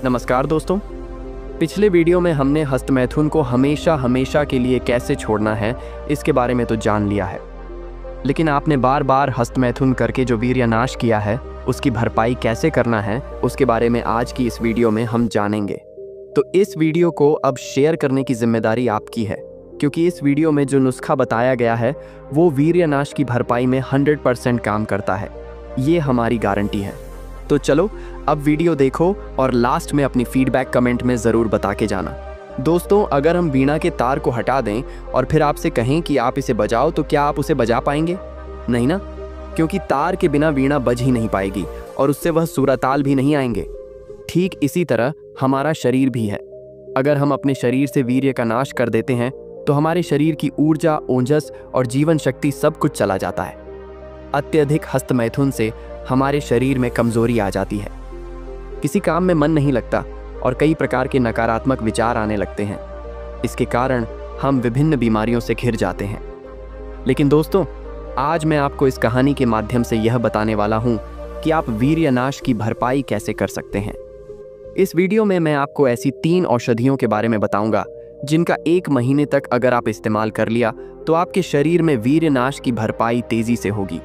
नमस्कार दोस्तों। पिछले वीडियो में हमने हस्तमैथुन को हमेशा हमेशा के लिए कैसे छोड़ना है इसके बारे में तो जान लिया है, लेकिन आपने बार बार हस्तमैथुन करके जो वीर्यनाश किया है उसकी भरपाई कैसे करना है उसके बारे में आज की इस वीडियो में हम जानेंगे। तो इस वीडियो को अब शेयर करने की जिम्मेदारी आपकी है, क्योंकि इस वीडियो में जो नुस्खा बताया गया है वो वीर्यनाश की भरपाई में 100% काम करता है। ये हमारी गारंटी है। तो चलो अब वीडियो देखो और लास्ट में अपनी फीडबैक कमेंट में ज़रूर बता के जाना। दोस्तों, अगर हम वीणा के तार को हटा दें और फिर आपसे कहें कि आप इसे बजाओ, तो क्या आप उसे बजा पाएंगे? नहीं ना, क्योंकि तार के बिना वीणा बज ही नहीं पाएगी और उससे वह सुरताल भी नहीं आएंगे। ठीक इसी तरह हमारा शरीर भी है। अगर हम अपने शरीर से वीर्य का नाश कर देते हैं तो हमारे शरीर की ऊर्जा, ओजस और जीवन शक्ति सब कुछ चला जाता है। अत्यधिक हस्तमैथुन से हमारे शरीर में कमजोरी आ जाती है, किसी काम में मन नहीं लगता और कई प्रकार के नकारात्मक विचार आने लगते हैं। इसके कारण हम विभिन्न बीमारियों से घिर जाते हैं। लेकिन दोस्तों, आज मैं आपको इस कहानी के माध्यम से यह बताने वाला हूं कि आप वीर्यनाश की भरपाई कैसे कर सकते हैं। इस वीडियो में मैं आपको ऐसी 3 औषधियों के बारे में बताऊंगा जिनका 1 महीने तक अगर आप इस्तेमाल कर लिया तो आपके शरीर में वीर्यनाश की भरपाई तेजी से होगी।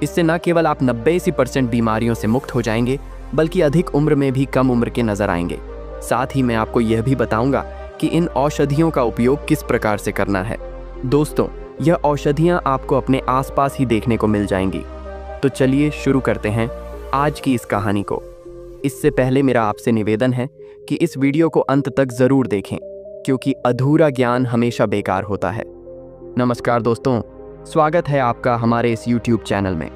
इससे न केवल आप 90% बीमारियों से मुक्त हो जाएंगे, बल्कि अधिक उम्र में भी कम उम्र के नजर आएंगे। साथ ही मैं आपको यह भी बताऊंगा कि इन औषधियों का उपयोग किस प्रकार से करना है। दोस्तों, यह औषधियां आपको अपने आसपास ही देखने को मिल जाएंगी। तो चलिए शुरू करते हैं आज की इस कहानी को। इससे पहले मेरा आपसे निवेदन है कि इस वीडियो को अंत तक जरूर देखें, क्योंकि अधूरा ज्ञान हमेशा बेकार होता है। नमस्कार दोस्तों, स्वागत है आपका हमारे इस YouTube चैनल में।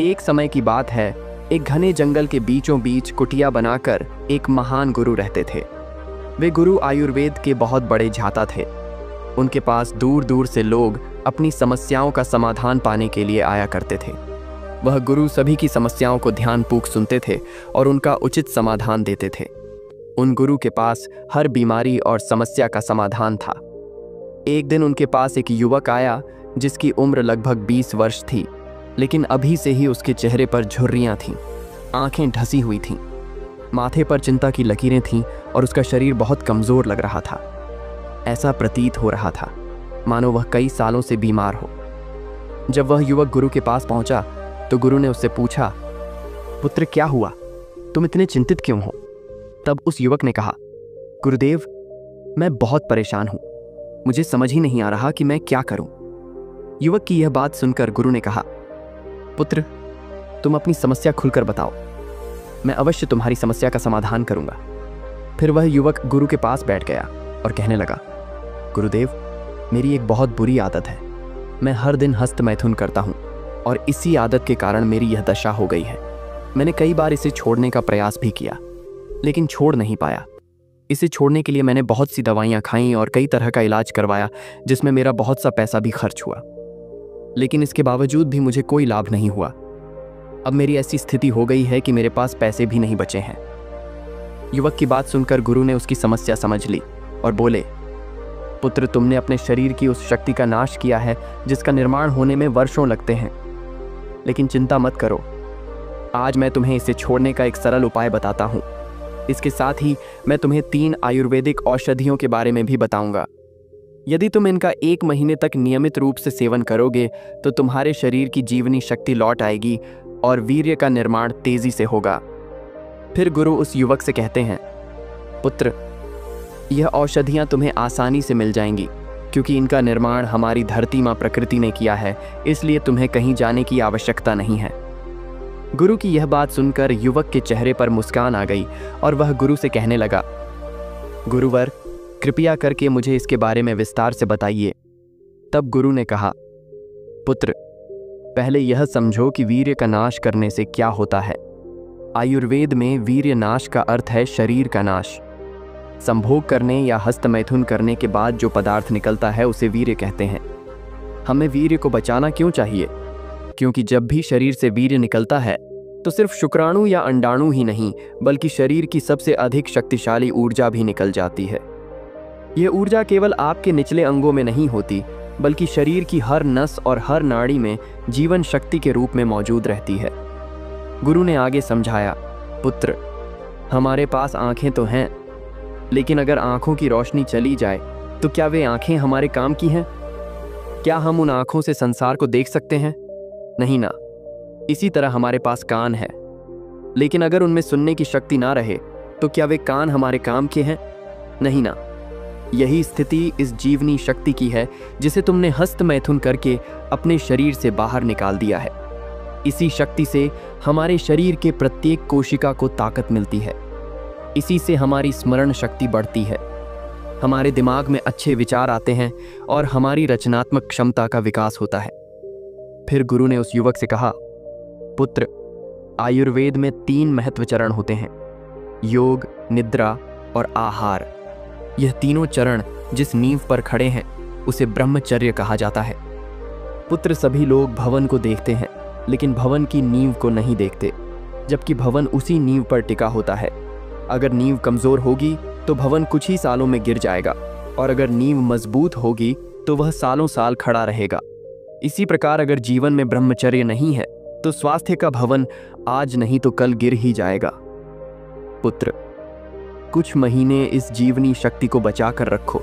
एक समय की बात है, एक घने जंगल के बीचों बीच कुटिया बनाकर एक महान गुरु रहते थे। वे गुरु आयुर्वेद के बहुत बड़े झाता थे। उनके पास दूर दूर से लोग अपनी समस्याओं का समाधान पाने के लिए आया करते थे। वह गुरु सभी की समस्याओं को ध्यानपूर्वक सुनते थे और उनका उचित समाधान देते थे। उन गुरु के पास हर बीमारी और समस्या का समाधान था। एक दिन उनके पास एक युवक आया जिसकी उम्र लगभग 20 वर्ष थी, लेकिन अभी से ही उसके चेहरे पर झुर्रियां थीं, आंखें ढसी हुई थीं, माथे पर चिंता की लकीरें थीं और उसका शरीर बहुत कमजोर लग रहा था। ऐसा प्रतीत हो रहा था मानो वह कई सालों से बीमार हो। जब वह युवक गुरु के पास पहुंचा तो गुरु ने उससे पूछा, पुत्र क्या हुआ, तुम इतने चिंतित क्यों हो? तब उस युवक ने कहा, गुरुदेव, मैं बहुत परेशान हूं, मुझे समझ ही नहीं आ रहा कि मैं क्या करूं। युवक की यह बात सुनकर गुरु ने कहा, पुत्र, तुम अपनी समस्या खुलकर बताओ, मैं अवश्य तुम्हारी समस्या का समाधान करूंगा। फिर वह युवक गुरु के पास बैठ गया और कहने लगा, गुरुदेव, मेरी एक बहुत बुरी आदत है। मैं हर दिन हस्तमैथुन करता हूं और इसी आदत के कारण मेरी यह दशा हो गई है। मैंने कई बार इसे छोड़ने का प्रयास भी किया, लेकिन छोड़ नहीं पाया। इसे छोड़ने के लिए मैंने बहुत सी दवाइयां खाईं और कई तरह का इलाज करवाया, जिसमें मेरा बहुत सा पैसा भी खर्च हुआ, लेकिन इसके बावजूद भी मुझे कोई लाभ नहीं हुआ। अब मेरी ऐसी स्थिति हो गई है कि मेरे पास पैसे भी नहीं बचे हैं। युवक की बात सुनकर गुरु ने उसकी समस्या समझ ली और बोले, पुत्र, तुमने अपने शरीर की उस शक्ति का नाश किया है जिसका निर्माण होने में वर्षों लगते हैं, लेकिन चिंता मत करो, आज मैं तुम्हें इसे छोड़ने का एक सरल उपाय बताता हूँ। इसके साथ ही मैं तुम्हें 3 आयुर्वेदिक औषधियों के बारे में भी बताऊंगा। यदि तुम इनका 1 महीने तक नियमित रूप से सेवन करोगे तो तुम्हारे शरीर की जीवनी शक्ति लौट आएगी और वीर्य का निर्माण तेजी से होगा। फिर गुरु उस युवक से कहते हैं, पुत्र, यह औषधियां तुम्हें आसानी से मिल जाएंगी, क्योंकि इनका निर्माण हमारी धरती मां प्रकृति ने किया है, इसलिए तुम्हें कहीं जाने की आवश्यकता नहीं है। गुरु की यह बात सुनकर युवक के चेहरे पर मुस्कान आ गई और वह गुरु से कहने लगा, गुरुवर, कृपया करके मुझे इसके बारे में विस्तार से बताइए। तब गुरु ने कहा, पुत्र, पहले यह समझो कि वीर्य का नाश करने से क्या होता है। आयुर्वेद में वीर्य नाश का अर्थ है शरीर का नाश। संभोग करने या हस्तमैथुन करने के बाद जो पदार्थ निकलता है उसे वीर्य कहते हैं। हमें वीर्य को बचाना क्यों चाहिए? क्योंकि जब भी शरीर से वीर्य निकलता है तो सिर्फ शुक्राणु या अंडाणु ही नहीं, बल्कि शरीर की सबसे अधिक शक्तिशाली ऊर्जा भी निकल जाती है। यह ऊर्जा केवल आपके निचले अंगों में नहीं होती, बल्कि शरीर की हर नस और हर नाड़ी में जीवन शक्ति के रूप में मौजूद रहती है। गुरु ने आगे समझाया, पुत्र, हमारे पास आंखें तो हैं, लेकिन अगर आंखों की रोशनी चली जाए तो क्या वे आंखें हमारे काम की हैं? क्या हम उन आंखों से संसार को देख सकते हैं? नहीं ना। इसी तरह हमारे पास कान है, लेकिन अगर उनमें सुनने की शक्ति ना रहे तो क्या वे कान हमारे काम के हैं? नहीं ना। यही स्थिति इस जीवनी शक्ति की है जिसे तुमने हस्त मैथुन करके अपने शरीर से बाहर निकाल दिया है। इसी शक्ति से हमारे शरीर के प्रत्येक कोशिका को ताकत मिलती है। इसी से हमारी स्मरण शक्ति बढ़ती है, हमारे दिमाग में अच्छे विचार आते हैं और हमारी रचनात्मक क्षमता का विकास होता है। फिर गुरु ने उस युवक से कहा, पुत्र, आयुर्वेद में 3 महत्व चरण होते हैं, योग, निद्रा और आहार। यह तीनों चरण जिस नींव पर खड़े हैं उसे ब्रह्मचर्य कहा जाता है। पुत्र, सभी लोग भवन को देखते हैं लेकिन भवन की नींव को नहीं देखते, जबकि भवन उसी नींव पर टिका होता है। अगर नींव कमजोर होगी तो भवन कुछ ही सालों में गिर जाएगा, और अगर नींव मजबूत होगी तो वह सालों साल खड़ा रहेगा। इसी प्रकार अगर जीवन में ब्रह्मचर्य नहीं है तो स्वास्थ्य का भवन आज नहीं तो कल गिर ही जाएगा। पुत्र, कुछ महीने इस जीवनी शक्ति को बचा कर रखो,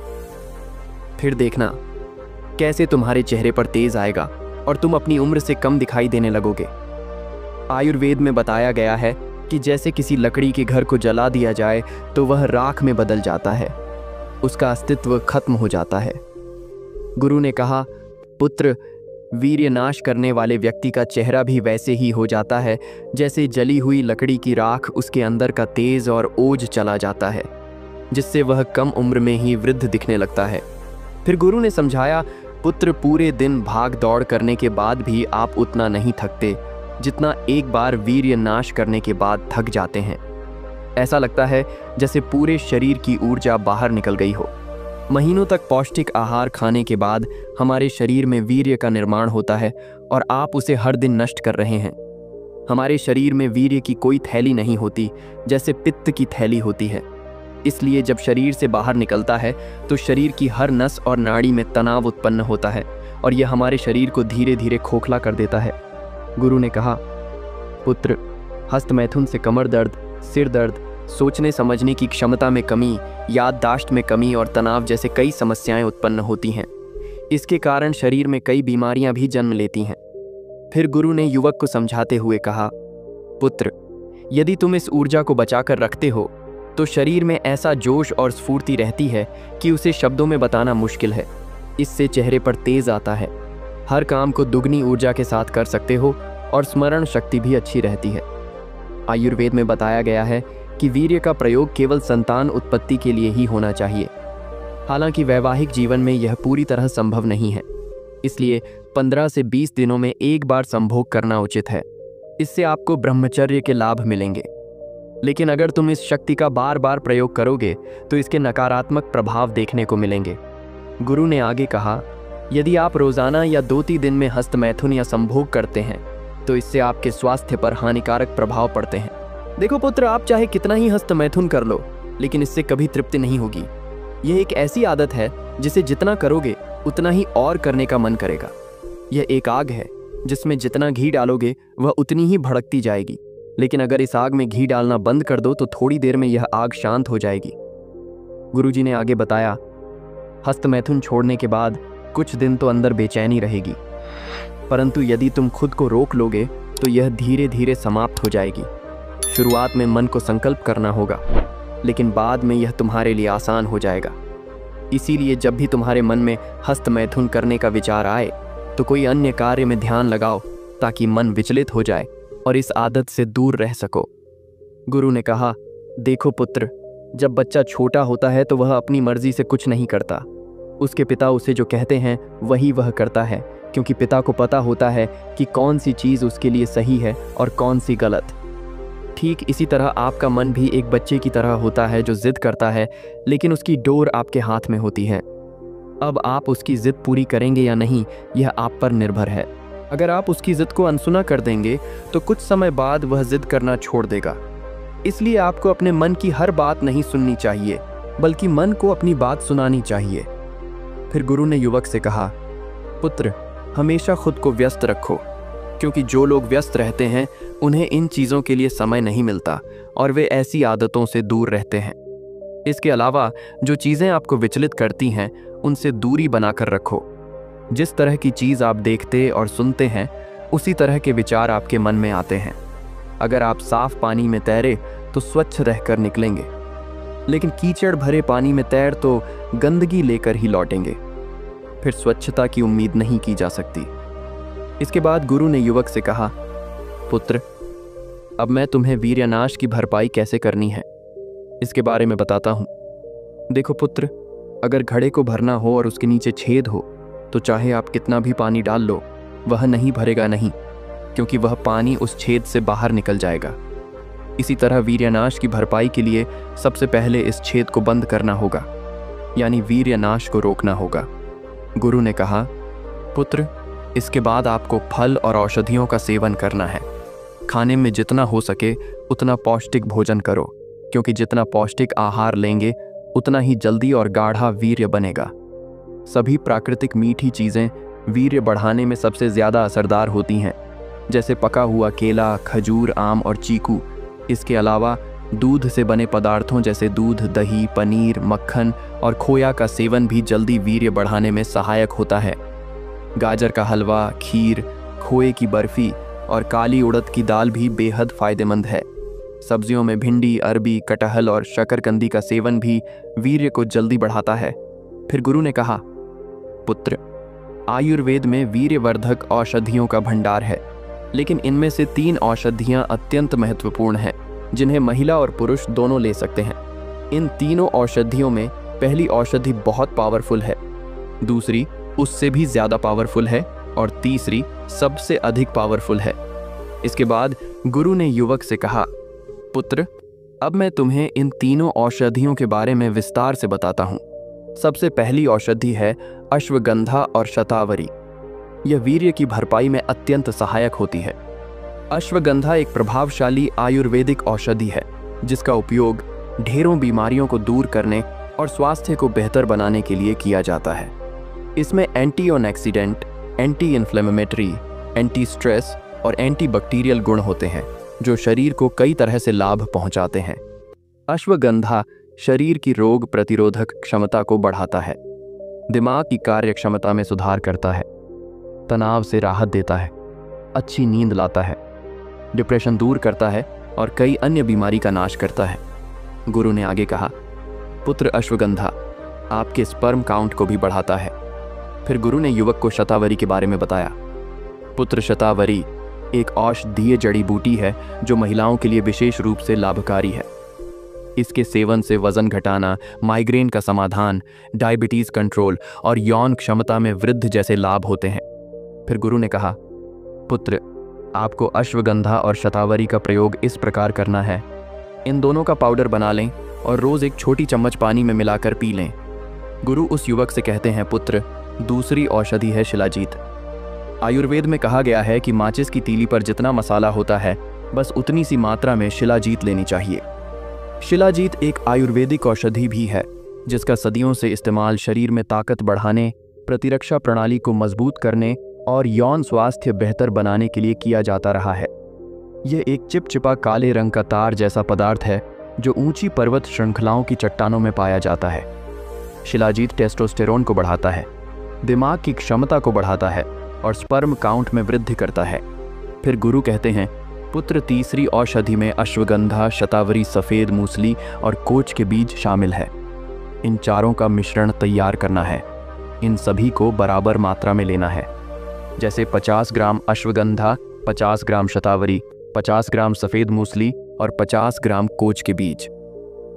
फिर देखना कैसे तुम्हारे चेहरे पर तेज आएगा और तुम अपनी उम्र से कम दिखाई देने लगोगे। आयुर्वेद में बताया गया है कि जैसे किसी लकड़ी के घर को जला दिया जाए तो वह राख में बदल जाता है, उसका अस्तित्व खत्म हो जाता है। गुरु ने कहा, पुत्र, वीर्य नाश करने वाले व्यक्ति का चेहरा भी वैसे ही हो जाता है जैसे जली हुई लकड़ी की राख उसके अंदर का तेज और ओज चला जाता है, जिससे वह कम उम्र में ही वृद्ध दिखने लगता है। फिर गुरु ने समझाया, पुत्र, पूरे दिन भाग दौड़ करने के बाद भी आप उतना नहीं थकते जितना एक बार वीर्य नाश करने के बाद थक जाते हैं। ऐसा लगता है जैसे पूरे शरीर की ऊर्जा बाहर निकल गई हो। महीनों तक पौष्टिक आहार खाने के बाद हमारे शरीर में वीर्य का निर्माण होता है और आप उसे हर दिन नष्ट कर रहे हैं। हमारे शरीर में वीर्य की कोई थैली नहीं होती, जैसे पित्त की थैली होती है। इसलिए जब शरीर से बाहर निकलता है तो शरीर की हर नस और नाड़ी में तनाव उत्पन्न होता है और यह हमारे शरीर को धीरे धीरे खोखला कर देता है। गुरु ने कहा, पुत्र, हस्त मैथुन से कमर दर्द, सिर दर्द, सोचने समझने की क्षमता में कमी, याददाश्त में कमी और तनाव जैसे कई समस्याएं उत्पन्न होती हैं। इसके कारण शरीर में कई बीमारियां भी जन्म लेती हैं। फिर गुरु ने युवक को समझाते हुए कहा, पुत्र, यदि तुम इस ऊर्जा को बचाकर रखते हो तो शरीर में ऐसा जोश और स्फूर्ति रहती है कि उसे शब्दों में बताना मुश्किल है। इससे चेहरे पर तेज आता है, हर काम को दुगनी ऊर्जा के साथ कर सकते हो और स्मरण शक्ति भी अच्छी रहती है। आयुर्वेद में बताया गया है कि वीर्य का प्रयोग केवल संतान उत्पत्ति के लिए ही होना चाहिए। हालांकि वैवाहिक जीवन में यह पूरी तरह संभव नहीं है, इसलिए 15 से 20 दिनों में एक बार संभोग करना उचित है। इससे आपको ब्रह्मचर्य के लाभ मिलेंगे। लेकिन अगर तुम इस शक्ति का बार बार प्रयोग करोगे तो इसके नकारात्मक प्रभाव देखने को मिलेंगे। गुरु ने आगे कहा, यदि आप रोजाना या 2-3 दिन में हस्त मैथुन या संभोग करते हैं तो इससे आपके स्वास्थ्य पर हानिकारक प्रभाव पड़ते हैं। देखो पुत्र, आप चाहे कितना ही हस्त मैथुन कर लो, लेकिन इससे कभी तृप्ति नहीं होगी। यह एक ऐसी आदत है जिसे जितना करोगे उतना ही और करने का मन करेगा। यह एक आग है जिसमें जितना घी डालोगे वह उतनी ही भड़कती जाएगी, लेकिन अगर इस आग में घी डालना बंद कर दो तो थोड़ी देर में यह आग शांत हो जाएगी। गुरुजी ने आगे बताया, हस्त मैथुन छोड़ने के बाद कुछ दिन तो अंदर बेचैनी रहेगी, परंतु यदि तुम खुद को रोक लोगे तो यह धीरे धीरे समाप्त हो जाएगी। शुरुआत में मन को संकल्प करना होगा, लेकिन बाद में यह तुम्हारे लिए आसान हो जाएगा। इसीलिए जब भी तुम्हारे मन में हस्त मैथुन करने का विचार आए तो कोई अन्य कार्य में ध्यान लगाओ ताकि मन विचलित हो जाए और इस आदत से दूर रह सको। गुरु ने कहा, देखो पुत्र, जब बच्चा छोटा होता है तो वह अपनी मर्जी से कुछ नहीं करता। उसके पिता उसे जो कहते हैं वही वह करता है, क्योंकि पिता को पता होता है कि कौन सी चीज़ उसके लिए सही है और कौन सी गलत। ठीक इसी तरह आपका मन भी एक बच्चे की तरह होता है जो जिद करता है, लेकिन उसकी डोर आपके हाथ में होती है। अब आप उसकी जिद पूरी करेंगे या नहीं, यह आप पर निर्भर है। अगर आप उसकी जिद को अनसुना कर देंगे तो कुछ समय बाद वह जिद करना छोड़ देगा। इसलिए आपको अपने मन की हर बात नहीं सुननी चाहिए, बल्कि मन को अपनी बात सुनानी चाहिए। फिर गुरु ने युवक से कहा, पुत्र, हमेशा खुद को व्यस्त रखो, क्योंकि जो लोग व्यस्त रहते हैं उन्हें इन चीज़ों के लिए समय नहीं मिलता और वे ऐसी आदतों से दूर रहते हैं। इसके अलावा जो चीज़ें आपको विचलित करती हैं उनसे दूरी बनाकर रखो। जिस तरह की चीज़ आप देखते और सुनते हैं उसी तरह के विचार आपके मन में आते हैं। अगर आप साफ पानी में तैरे तो स्वच्छ रहकर निकलेंगे, लेकिन कीचड़ भरे पानी में तैर तो गंदगी लेकर ही लौटेंगे। फिर स्वच्छता की उम्मीद नहीं की जा सकती। इसके बाद गुरु ने युवक से कहा, पुत्र, अब मैं तुम्हें वीर्यनाश की भरपाई कैसे करनी है इसके बारे में बताता हूँ। देखो पुत्र, अगर घड़े को भरना हो और उसके नीचे छेद हो तो चाहे आप कितना भी पानी डाल लो वह नहीं भरेगा नहीं, क्योंकि वह पानी उस छेद से बाहर निकल जाएगा। इसी तरह वीर्यनाश की भरपाई के लिए सबसे पहले इस छेद को बंद करना होगा, यानी वीर्यनाश को रोकना होगा। गुरु ने कहा, पुत्र, इसके बाद आपको फल और औषधियों का सेवन करना है। खाने में जितना हो सके उतना पौष्टिक भोजन करो, क्योंकि जितना पौष्टिक आहार लेंगे उतना ही जल्दी और गाढ़ा वीर्य बनेगा। सभी प्राकृतिक मीठी चीज़ें वीर्य बढ़ाने में सबसे ज़्यादा असरदार होती हैं, जैसे पका हुआ केला, खजूर, आम और चीकू। इसके अलावा दूध से बने पदार्थों जैसे दूध, दही, पनीर, मक्खन और खोया का सेवन भी जल्दी वीर्य बढ़ाने में सहायक होता है। गाजर का हलवा, खीर, खोए की बर्फी और काली उड़द की दाल भी बेहद फायदेमंद है। सब्जियों में भिंडी, अरबी, कटहल और शकरकंदी का सेवन भी वीर्य को जल्दी बढ़ाता है। फिर गुरु ने कहा, पुत्र, आयुर्वेद में वीर्यवर्धक औषधियों का भंडार है, लेकिन इनमें से 3 औषधियां अत्यंत महत्वपूर्ण हैं जिन्हें महिला और पुरुष दोनों ले सकते हैं। इन तीनों औषधियों में पहली औषधि बहुत पावरफुल है, दूसरी उससे भी ज़्यादा पावरफुल है और तीसरी सबसे अधिक पावरफुल है। इसके बाद गुरु ने युवक से कहा, पुत्र, अब मैं तुम्हें इन तीनों औषधियों के बारे में विस्तार से बताता हूँ। सबसे पहली औषधि है अश्वगंधा और शतावरी। यह वीर्य की भरपाई में अत्यंत सहायक होती है। अश्वगंधा एक प्रभावशाली आयुर्वेदिक औषधि है जिसका उपयोग ढेरों बीमारियों को दूर करने और स्वास्थ्य को बेहतर बनाने के लिए किया जाता है। इसमें antioxidant, anti inflammatory, anti stress और एंटी बैक्टीरियल गुण होते हैं जो शरीर को कई तरह से लाभ पहुंचाते हैं। अश्वगंधा शरीर की रोग प्रतिरोधक क्षमता को बढ़ाता है, दिमाग की कार्य क्षमता में सुधार करता है, तनाव से राहत देता है, अच्छी नींद लाता है, डिप्रेशन दूर करता है और कई अन्य बीमारी का नाश करता है। गुरु ने आगे कहा, पुत्र, अश्वगंधा आपके स्पर्म काउंट को भी बढ़ाता है। फिर गुरु ने युवक को शतावरी के बारे में बताया। पुत्र, शतावरी एक औषधीय जड़ी बूटी है जो महिलाओं के लिए विशेष रूप से लाभकारी है। इसके सेवन से वजन घटाना, माइग्रेन का समाधान, डायबिटीज कंट्रोल और यौन क्षमता में वृद्धि जैसे लाभ होते हैं। फिर गुरु ने कहा, पुत्र, आपको अश्वगंधा और शतावरी का प्रयोग इस प्रकार करना है। इन दोनों का पाउडर बना लें और रोज एक छोटी चम्मच पानी में मिलाकर पी लें। गुरु उस युवक से कहते हैं, पुत्र, दूसरी औषधि है शिलाजीत। आयुर्वेद में कहा गया है कि माचिस की तीली पर जितना मसाला होता है बस उतनी सी मात्रा में शिलाजीत लेनी चाहिए। शिलाजीत एक आयुर्वेदिक औषधि भी है जिसका सदियों से इस्तेमाल शरीर में ताकत बढ़ाने, प्रतिरक्षा प्रणाली को मजबूत करने और यौन स्वास्थ्य बेहतर बनाने के लिए किया जाता रहा है। यह एक चिपचिपा काले रंग का तार जैसा पदार्थ है जो ऊंची पर्वत श्रृंखलाओं की चट्टानों में पाया जाता है। शिलाजीत टेस्टोस्टेरोन को बढ़ाता है, दिमाग की क्षमता को बढ़ाता है और स्पर्म काउंट में वृद्धि करता है। फिर गुरु कहते हैं, पुत्र, तीसरी औषधि में अश्वगंधा, शतावरी, सफ़ेद मूसली और कोच के बीज शामिल है। इन चारों का मिश्रण तैयार करना है। इन सभी को बराबर मात्रा में लेना है, जैसे 50 ग्राम अश्वगंधा, 50 ग्राम शतावरी, 50 ग्राम सफ़ेद मूसली और 50 ग्राम कोच के बीज।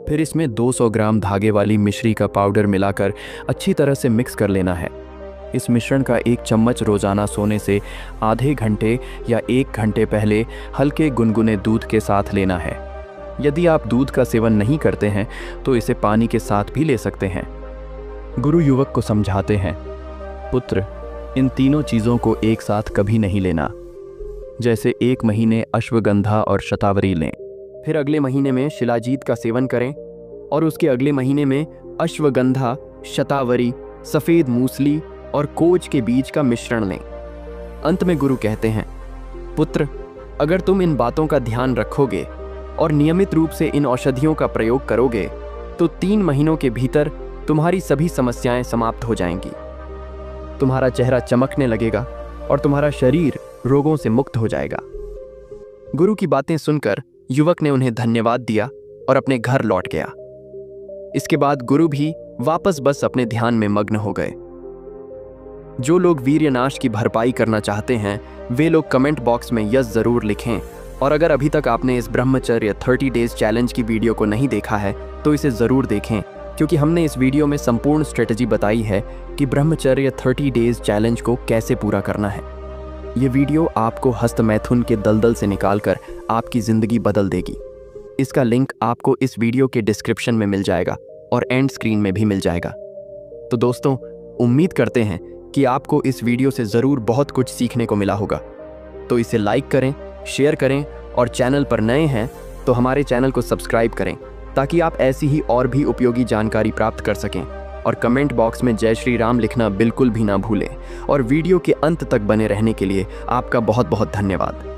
फिर इसमें 200 ग्राम धागे वाली मिश्री का पाउडर मिलाकर अच्छी तरह से मिक्स कर लेना है। इस मिश्रण का 1 चम्मच रोजाना सोने से आधे घंटे या 1 घंटे पहले हल्के गुनगुने दूध के साथ लेना है। यदि आप दूध का सेवन नहीं करते हैं तो इसे पानी के साथ भी ले सकते हैं। गुरु युवक को समझाते हैं, पुत्र, इन तीनों चीज़ों को एक साथ कभी नहीं लेना। जैसे 1 महीने अश्वगंधा और शतावरी लें, फिर अगले महीने में शिलाजीत का सेवन करें और उसके अगले महीने में अश्वगंधा, शतावरी, सफ़ेद मूसली और कोच के बीज का मिश्रण लें। अंत में गुरु कहते हैं, पुत्र, अगर तुम इन बातों का ध्यान रखोगे और नियमित रूप से इन औषधियों का प्रयोग करोगे तो 3 महीनों के भीतर तुम्हारी सभी समस्याएं समाप्त हो जाएंगी। तुम्हारा चेहरा चमकने लगेगा और तुम्हारा शरीर रोगों से मुक्त हो जाएगा। गुरु की बातें सुनकर युवक ने उन्हें धन्यवाद दिया और अपने घर लौट गया। इसके बाद गुरु भी वापस बस अपने ध्यान में मग्न हो गए। जो लोग वीर्यनाश की भरपाई करना चाहते हैं वे लोग कमेंट बॉक्स में यस जरूर लिखें। और अगर अभी तक आपने इस ब्रह्मचर्य 30 डेज चैलेंज की वीडियो को नहीं देखा है तो इसे ज़रूर देखें, क्योंकि हमने इस वीडियो में संपूर्ण स्ट्रेटजी बताई है कि ब्रह्मचर्य 30 डेज चैलेंज को कैसे पूरा करना है। ये वीडियो आपको हस्तमैथुन के दलदल से निकालकर आपकी ज़िंदगी बदल देगी। इसका लिंक आपको इस वीडियो के डिस्क्रिप्शन में मिल जाएगा और एंड स्क्रीन में भी मिल जाएगा। तो दोस्तों, उम्मीद करते हैं कि आपको इस वीडियो से ज़रूर बहुत कुछ सीखने को मिला होगा। तो इसे लाइक करें, शेयर करें और चैनल पर नए हैं तो हमारे चैनल को सब्सक्राइब करें ताकि आप ऐसी ही और भी उपयोगी जानकारी प्राप्त कर सकें। और कमेंट बॉक्स में जय श्री राम लिखना बिल्कुल भी ना भूलें। और वीडियो के अंत तक बने रहने के लिए आपका बहुत बहुत धन्यवाद।